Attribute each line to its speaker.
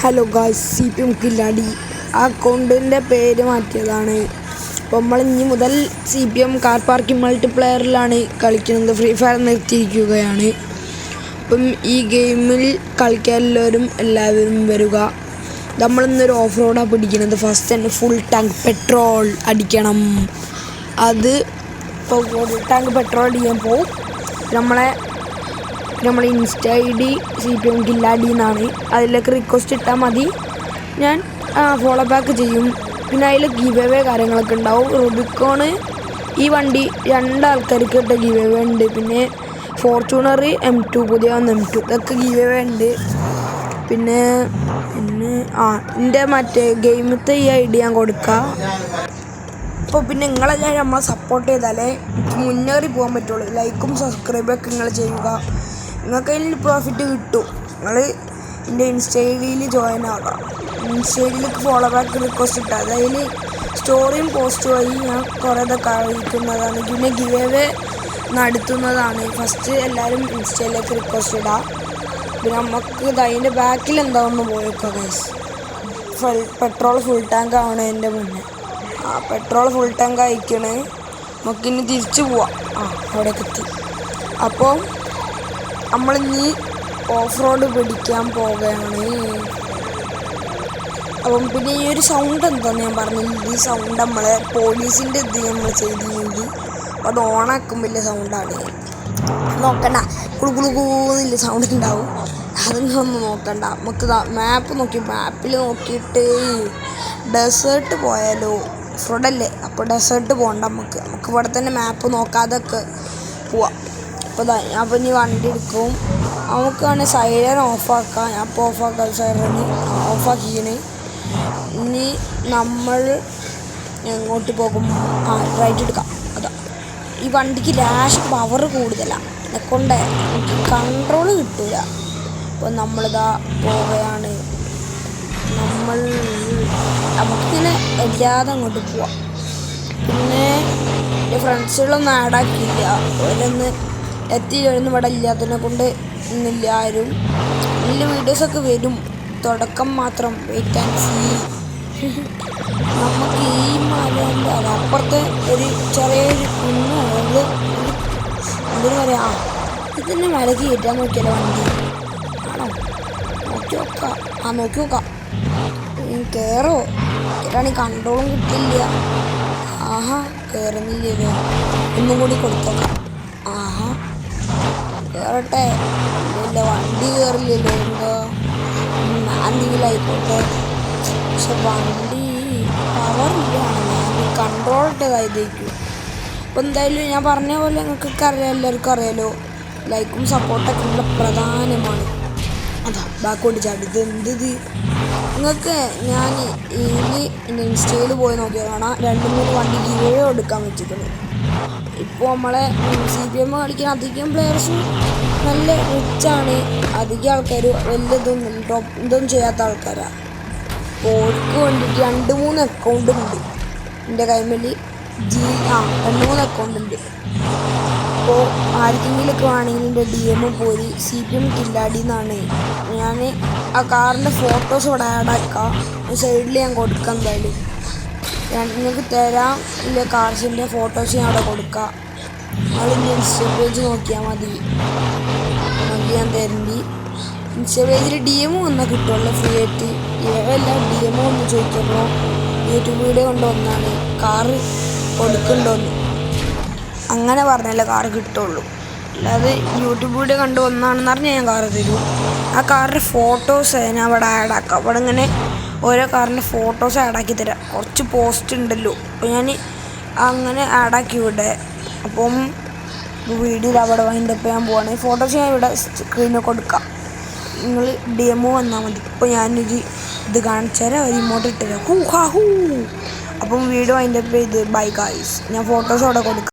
Speaker 1: Hello guys, CPM കില്ലാടി ആ അക്കൗണ്ടിൻ്റെ പേര് മാറ്റിയതാണ്. അപ്പോൾ നമ്മൾ ഇനി മുതൽ CPM കാർ പാർക്കിംഗ് മൾട്ടിപ്ലെയറിലാണ് കളിക്കുന്നത്. ഫ്രീ ഫയർ നിർത്തിയിരിക്കുകയാണ്. അപ്പം ഈ ഗെയിമിൽ കളിക്കാൻ എല്ലാവരും വരിക. നമ്മളിന്നൊരു ഓഫ് റോഡാണ് പിടിക്കുന്നത്. ഫസ്റ്റ് തന്നെ ഫുൾ ടാങ്ക് പെട്രോൾ അടിക്കണം. അത് ഇപ്പോൾ ഫുൾ ടാങ്ക് പെട്രോൾ അടിക്കാൻ പോകും. നമ്മളെ ഇൻസ്റ്റ ID CPM കില്ലാടി എന്നാണ്. അതിലേക്ക് റിക്വസ്റ്റ് ഇട്ടാൽ മതി, ഞാൻ ഫോളോ ബാക്ക് ചെയ്യും. പിന്നെ അതിൽ ഗിവ് അവേ കാര്യങ്ങളൊക്കെ ഉണ്ടാവും. റുബിക്കോണ് ഈ വണ്ടി 2 ആൾക്കാർക്ക് ഇട്ട ഗിവ് അവേ ഉണ്ട്. പിന്നെ ഫോർച്യൂണർ M2 പുതിയ M2 ഇതൊക്കെ ഗിവ് അവേ ഉണ്ട്. പിന്നെ എൻ്റെ മറ്റേ ഗെയിമത്തെ ഈ ID ഞാൻ കൊടുക്കാം. അപ്പോൾ പിന്നെ നിങ്ങളെല്ലാം നമ്മളെ സപ്പോർട്ട് ചെയ്താലേ മുന്നേറി പോകാൻ പറ്റുള്ളൂ. ലൈക്കും സബ്സ്ക്രൈബൊക്കെ നിങ്ങൾ ചെയ്യുക. നിങ്ങൾക്ക് അതിൽ പ്രോഫിറ്റ് കിട്ടും. നിങ്ങൾ എൻ്റെ ഇൻസ്റ്റയിൽ ജോയിൻ ആകാം. ഇൻസ്റ്റയിലേക്ക് ഫോളോ ബാക്ക് റിക്വസ്റ്റ് ഇട്ടാൽ അതിൽ സ്റ്റോറിയും പോസ്റ്റ് വഴി ഞാൻ കുറേ ഇതൊക്കെ അറിയിക്കുന്നതാണ്. പിന്നെ ഗിവ് അവേ നടത്തുന്നതാണ്. ഫസ്റ്റ് എല്ലാവരും ഇൻസ്റ്റയിലേക്ക് റിക്വസ്റ്റ് ഇടാം. പിന്നെ നമുക്ക് അതിൻ്റെ ബാക്കിൽ എന്താണെന്ന് പോയേക്കാം ഗൈസ്. പെട്രോൾ ഫുൾ ടാങ്ക് ആണ് എൻ്റെ മുന്നേ. പെട്രോൾ ഫുൾ ടാങ്ക് അയക്കണേ. നമുക്കിനി തിരിച്ചു പോവാം. അവിടേക്ക് എത്തി. അപ്പോൾ നമ്മളിനി ഓഫ് റോഡ് പിടിക്കാൻ പോവുകയാണ്. അപ്പം പിന്നെ ഈ ഒരു സൗണ്ട് എന്താണെന്ന് ഞാൻ പറഞ്ഞില്ല. ഈ സൗണ്ട് നമ്മളെ പോലീസിൻ്റെ ഇത് നമ്മൾ ചെയ്തില്ലെങ്കിൽ അത് ഓണാക്കും വലിയ സൗണ്ടാണ്. നോക്കണ്ട, കുളുകുളുകൂന്നില്ല സൗണ്ട് ഉണ്ടാവും. അതൊന്നും ഒന്നും നോക്കണ്ട. നമുക്ക് മാപ്പ് മാപ്പിൽ നോക്കിയിട്ട് ഡെസേർട്ട് പോയാലോ? ഓഫ് റോഡല്ലേ, അപ്പോൾ ഡെസേർട്ട് പോകണ്ട. നമുക്ക് ഇവിടെ തന്നെ മാപ്പ് നോക്കാതൊക്കെ പോവാം. അപ്പോൾ ഇനി വണ്ടി എടുക്കും. നമുക്ക് വേണമെങ്കിൽ സൈറൻ ഓഫാക്കാം. ഞാൻ ഇപ്പോൾ ഓഫാക്കാം. സൈറന് ഓഫാക്കിക്കണ്. ഇനി നമ്മൾ എങ്ങോട്ട് പോകും? റൈറ്റ് എടുക്കാം. അതാ, ഈ വണ്ടിക്ക് ലാഷ് പവർ കൂടുതലാണ്. എന്നെക്കൊണ്ട് എനിക്ക് കൺട്രോൾ കിട്ടില്ല. അപ്പോൾ നമ്മളിതാ പോവുകയാണ്. നമുക്കിങ്ങനെ എല്ലാതും അങ്ങോട്ട് പോവാം. പിന്നെ എൻ്റെ ഫ്രണ്ട്സുകളൊന്നും ആഡാക്കിയില്ല. അവരൊന്ന് എത്തിയില്ലായിരുന്നു. ഇവിടെ ഇല്ലാത്തതിനെ കൊണ്ട് ഇന്നില്ല ആരും. വലിയ വീഡിയോസൊക്കെ വരും. തുടക്കം മാത്രം. Wait and see. നമുക്ക് ഈ മലേൻ്റെ അപ്പുറത്തെ ഒരു ചെറിയൊരു കുന്ന്, എന്തിനു പറയാം, ഇതിൻ്റെ മലക്ക് കയറ്റാൻ നോക്കിയാലോ വണ്ടി? ആണോ? നോക്കി നോക്കാം. കയറോ? കയറാണെങ്കിൽ കൺട്രോളും കിട്ടില്ല. കയറുന്നില്ലല്ലോ. ഒന്നും കൂടി കൊടുത്തോക്കാം. കയറട്ടെ. ഇല്ല, വണ്ടി കയറില്ലല്ലോ. എന്തോ എന്തെങ്കിലും ആയിക്കോട്ടെ. പക്ഷെ വണ്ടി പവറില്ല. ഞാൻ കൺട്രോൾ ഇട്ടതായിരിക്കും. അപ്പോൾ എന്തായാലും ഞാൻ പറഞ്ഞ പോലെ നിങ്ങൾക്കൊക്കെ അറിയാം, എല്ലാവർക്കും അറിയാലോ. ലൈക്കും സപ്പോർട്ടൊക്കെ നിങ്ങൾ പ്രധാനമാണ്. അതാ ബാക്കോട്ട് ചാടി. ഇത് എന്ത് നിങ്ങൾക്ക് ഞാൻ എൻ്റെ ഇൻസ്റ്റയിൽ പോയി നോക്കിയാൽ കാണാം. 2-3 വണ്ടി ഗിവ് അവേ എടുക്കാൻ പറ്റിയിട്ടുണ്ട്. ഇപ്പോൾ നമ്മളെ CPM കളിക്കാൻ അധികം പ്ലെയേഴ്സും നല്ല റിച്ചാണ്. അധികം ആൾക്കാർ വലിയ ഇതൊന്നും ചെയ്യാത്ത ആൾക്കാരാണ്. അപ്പോൾ അവർക്ക് വേണ്ടിയിട്ട് 2-3 അക്കൗണ്ട് ഉണ്ട് എൻ്റെ കൈമേൽ. 2-3 അക്കൗണ്ട് ഉണ്ട്. അപ്പോൾ ആർക്കെങ്കിലൊക്കെ വേണമെങ്കിൽ എൻ്റെ DM പോയി CPM കില്ലാടി എന്നാണ്. ഞാൻ ആ കാറിൻ്റെ ഫോട്ടോസ് ഇവിടെ ആഡാക്കാം. സൈഡിൽ ഞാൻ കൊടുക്കാം. എന്തായാലും നിങ്ങൾക്ക് തരാം. ഇല്ല, കാർസിൻ്റെ ഫോട്ടോസ് ഞാൻ അവിടെ കൊടുക്കാം. അതിൻ്റെ ഇൻസ്റ്റ പേജ് നോക്കിയാൽ മതി. ഞാൻ തരണ്ടി. ഇൻസ്റ്റ പേജിൽ DM വന്നാൽ കിട്ടുമല്ലോ ഫ്രീ ആയിട്ട്. ഇവരെല്ലാം DM ഒന്ന് ചോദിക്കുമ്പോൾ യൂട്യൂബ് വീഡിയോ കൊണ്ടുവന്നാണ് കാറ് കൊടുക്കണ്ടോന്ന്. അങ്ങനെ പറഞ്ഞല്ലേ കാറ് കിട്ടുള്ളൂ. അല്ലാതെ യൂട്യൂബ് വീഡിയോ കണ്ടു വന്നാണെന്ന് പറഞ്ഞാൽ ഞാൻ കാറ് തരും. ആ കാറിൻ്റെ ഫോട്ടോസ് ഞാൻ അവിടെ ആഡാക്കാം. അവിടെ ഇങ്ങനെ ഓരോ കാറിൻ്റെ ഫോട്ടോസ് ആഡാക്കി തരാം. കുറച്ച് പോസ്റ്റ് ഉണ്ടല്ലോ, അപ്പോൾ ഞാൻ അങ്ങനെ ആഡാക്കി ഇവിടെ. അപ്പം വീഡിയോയിൽ അവിടെ വൈൻഡപ്പ് ചെയ്യാൻ പോവാണ്. ഫോട്ടോസ് ഞാൻ ഇവിടെ സ്ക്രീനിൽ കൊടുക്കാം. നിങ്ങൾ DM വന്നാൽ മതി. ഇപ്പോൾ ഞാനൊരു ഇത് കാണിച്ചു തരാം. ഒരു ഇമോട്ട് ഇട്ടുതരാം. അപ്പം വീഡിയോ വൈൻഡപ്പ് ചെയ്ത് ബൈ ഗായ്സ്. ഞാൻ ഫോട്ടോസ് അവിടെ കൊടുക്കാം.